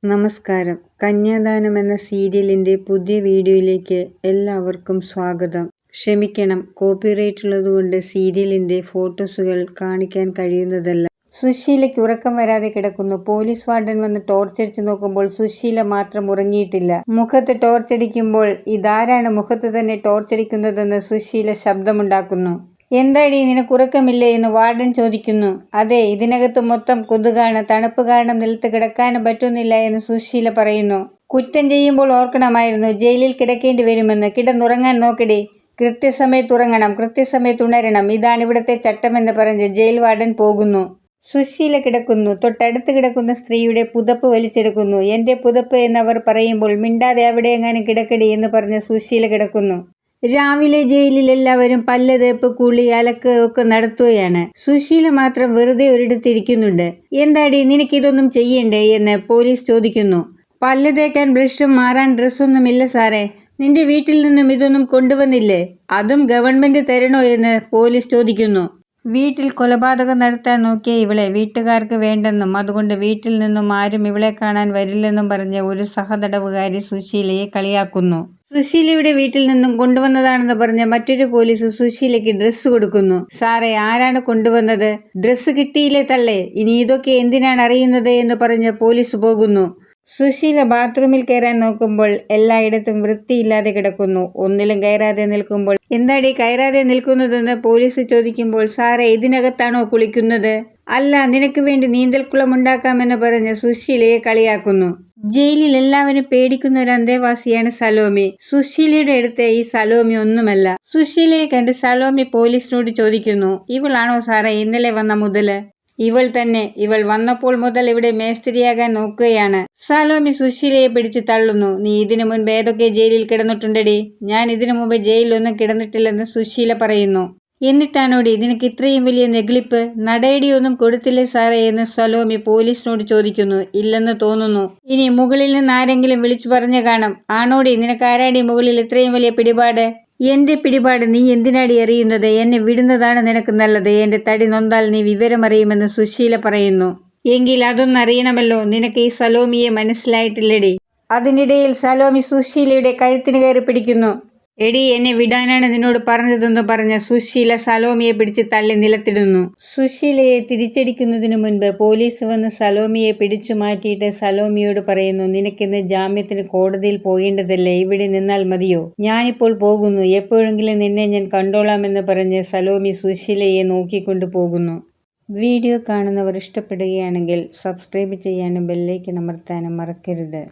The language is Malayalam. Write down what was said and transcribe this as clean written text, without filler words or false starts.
നമസ്കാരം. കന്യാദാനം എന്ന സീരിയലിൻ്റെ പുതിയ വീഡിയോയിലേക്ക് എല്ലാവർക്കും സ്വാഗതം. ക്ഷമിക്കണം, കോപ്പിറൈറ്റ് ഉള്ളതുകൊണ്ട് സീരിയലിൻ്റെ ഫോട്ടോസുകൾ കാണിക്കാൻ കഴിയുന്നതല്ല. സുശീലയ്ക്ക് ഉറക്കം വരാതെ കിടക്കുന്നു. പോലീസ് വാർഡൻ വന്ന് ടോർച്ചടിച്ച് നോക്കുമ്പോൾ സുശീല മാത്രം ഉറങ്ങിയിട്ടില്ല. മുഖത്ത് ടോർച്ചടിക്കുമ്പോൾ ഇതാരാണ് മുഖത്ത് തന്നെ ടോർച്ചടിക്കുന്നതെന്ന് സുശീല ശബ്ദമുണ്ടാക്കുന്നു. എന്താടി, നിനക്ക് ഉറക്കമില്ലേ എന്ന് വാർഡൻ ചോദിക്കുന്നു. അതെ, ഇതിനകത്ത് മൊത്തം കൊതുകാണ്. തണുപ്പ് കാരണം നിലത്ത് കിടക്കാനും പറ്റുന്നില്ല എന്ന് സുശീല പറയുന്നു. കുറ്റം ചെയ്യുമ്പോൾ ഓർക്കണമായിരുന്നു, ജയിലിൽ കിടക്കേണ്ടി വരുമെന്ന്. കിടന്നുറങ്ങാൻ നോക്കടി. കൃത്യസമയത്ത് ഉറങ്ങണം, കൃത്യസമയത്ത് ഉണരണം. ഇതാണ് ഇവിടുത്തെ ചട്ടമെന്ന് പറഞ്ഞ് ജയിൽ വാർഡൻ പോകുന്നു. സുശീല കിടക്കുന്നു. തൊട്ടടുത്ത് കിടക്കുന്ന സ്ത്രീയുടെ പുതപ്പ് വലിച്ചെടുക്കുന്നു. എൻ്റെ പുതപ്പ് എന്നവർ പറയുമ്പോൾ മിണ്ടാതെ അവിടെ എങ്ങാനും കിടക്കടി എന്ന് പറഞ്ഞ് സുശീല കിടക്കുന്നു. രാവിലെ ജയിലിൽ എല്ലാവരും പല്ല് തേപ്പ്, കുളി, അലക്ക് ഒക്കെ നടത്തുകയാണ്. സുശീല മാത്രം വെറുതെ ഒരിടത്തിരിക്കുന്നുണ്ട്. എന്താടി, നിനക്കിതൊന്നും ചെയ്യണ്ടേ എന്ന് പോലീസ് ചോദിക്കുന്നു. പല്ല് തേക്കാൻ ബ്രഷും മാറാൻ ഡ്രസ്സൊന്നുമില്ല സാറേ. നിന്റെ വീട്ടിൽ നിന്നും ഇതൊന്നും കൊണ്ടുവന്നില്ലേ? അതും ഗവൺമെന്റ് തരണോ എന്ന് പോലീസ് ചോദിക്കുന്നു. വീട്ടിൽ കൊലപാതകം നടത്താൻ നോക്കിയ ഇവളെ വീട്ടുകാർക്ക് വേണ്ടെന്നും അതുകൊണ്ട് വീട്ടിൽ നിന്നും ആരും ഇവളെ കാണാൻ വരില്ലെന്നും പറഞ്ഞ് ഒരു സഹതടവുകാരി സുശീലയെ കളിയാക്കുന്നു. സുശീലയുടെ വീട്ടിൽ നിന്നും കൊണ്ടുവന്നതാണെന്ന് പറഞ്ഞ് മറ്റൊരു പോലീസ് സുശീലയ്ക്ക് ഡ്രസ്സ് കൊടുക്കുന്നു. സാറേ, ആരാണ് കൊണ്ടുവന്നത്? ഡ്രസ്സ് കിട്ടിയില്ലേ തള്ളേ? ഇനി ഇതൊക്കെ എന്തിനാണ് അറിയുന്നത് എന്ന് പറഞ്ഞ് പോലീസ് പോകുന്നു. സുശീല ബാത്റൂമിൽ കയറാൻ നോക്കുമ്പോൾ എല്ലായിടത്തും വൃത്തിയില്ലാതെ കിടക്കുന്നു. ഒന്നിലും കയറാതെ നിൽക്കുമ്പോൾ എന്താടി കയറാതെ നിൽക്കുന്നതെന്ന് പോലീസ് ചോദിക്കുമ്പോൾ, സാറേ, ഇതിനകത്താണോ കുളിക്കുന്നത്? അല്ല, നിനക്ക് വേണ്ടി നീന്തൽക്കുളം ഉണ്ടാക്കാമെന്ന് പറഞ്ഞ് സുശീലയെ കളിയാക്കുന്നു. ജയിലിൽ എല്ലാവരും പേടിക്കുന്ന ഒരു അന്തേവാസിയാണ് സലോമി. സുശീലയുടെ അടുത്ത് ഈ സലോമി ഒന്നുമല്ല. സുശീലയെ കണ്ട് സലോമി പോലീസിനോട് ചോദിക്കുന്നു, ഇവളാണോ സാറേ ഇന്നലെ വന്ന മുതല്? ഇവൾ തന്നെ. ഇവൾ വന്നപ്പോൾ മുതൽ ഇവിടെ മേസ്തിരിയാകാൻ നോക്കുകയാണ്. സലോമി സുശീലയെ പിടിച്ച് തള്ളുന്നു. നീ ഇതിനു മുൻപ് ഏതൊക്കെ ജയിലിൽ കിടന്നിട്ടുണ്ടടി? ഞാൻ ഇതിനു മുമ്പ് ജയിലിലൊന്നും കിടന്നിട്ടില്ലെന്ന് സുശീല പറയുന്നു. എന്നിട്ടാണോടി നിനക്ക് ഇത്രയും വലിയ നെഗളിപ്പ്? നടയടിയൊന്നും കൊടുത്തില്ലേ സാറേ എന്ന് സലോമി പോലീസിനോട് ചോദിക്കുന്നു. ഇല്ലെന്ന് തോന്നുന്നു. ഇനി മുകളിൽ നിന്ന് ആരെങ്കിലും വിളിച്ചു പറഞ്ഞു കാണും. ആണോടി, നിനക്ക് ആരാടി മുകളിൽ ഇത്രയും വലിയ പിടിപാട്? എന്റെ പിടിപാട് നീ എന്തിനാടി അറിയുന്നത്? എന്നെ വിടുന്നതാണ് നിനക്ക് നല്ലത്. എന്റെ തടി നൊന്താൽ നീ വിവരമറിയുമെന്ന് സുശീല പറയുന്നു. എങ്കിൽ അതൊന്നറിയണമല്ലോ. നിനക്ക് ഈ സലോമിയെ മനസ്സിലായിട്ടില്ലടി. അതിനിടയിൽ സലോമി സുശീലയുടെ കഴുത്തിന് കയറി പിടിക്കുന്നു. എടി, എന്നെ വിടാനാണ് നിന്നോട് പറഞ്ഞതെന്ന് പറഞ്ഞ സുശീല സലോമിയെ പിടിച്ച് തള്ളി നിലത്തിടുന്നു. സുശീലയെ തിരിച്ചടിക്കുന്നതിനു മുൻപ് പോലീസ് വന്ന് സലോമിയെ പിടിച്ചു മാറ്റിയിട്ട് സലോമിയോട് പറയുന്നു, നിനക്കിന്ന് ജാമ്യത്തിന് കോടതിയിൽ പോകേണ്ടതല്ലേ? ഇവിടെ നിന്നാൽ മതിയോ? ഞാനിപ്പോൾ പോകുന്നു. എപ്പോഴെങ്കിലും നിന്നെ ഞാൻ കണ്ടോളാമെന്ന് പറഞ്ഞ് സലോമി സുശീലയെ നോക്കിക്കൊണ്ടു പോകുന്നു. വീഡിയോ കാണുന്നവർ ഇഷ്ടപ്പെടുകയാണെങ്കിൽ സബ്സ്ക്രൈബ് ചെയ്യാനും ബെല്ലൈക്കൺ അമർത്താനും മറക്കരുത്.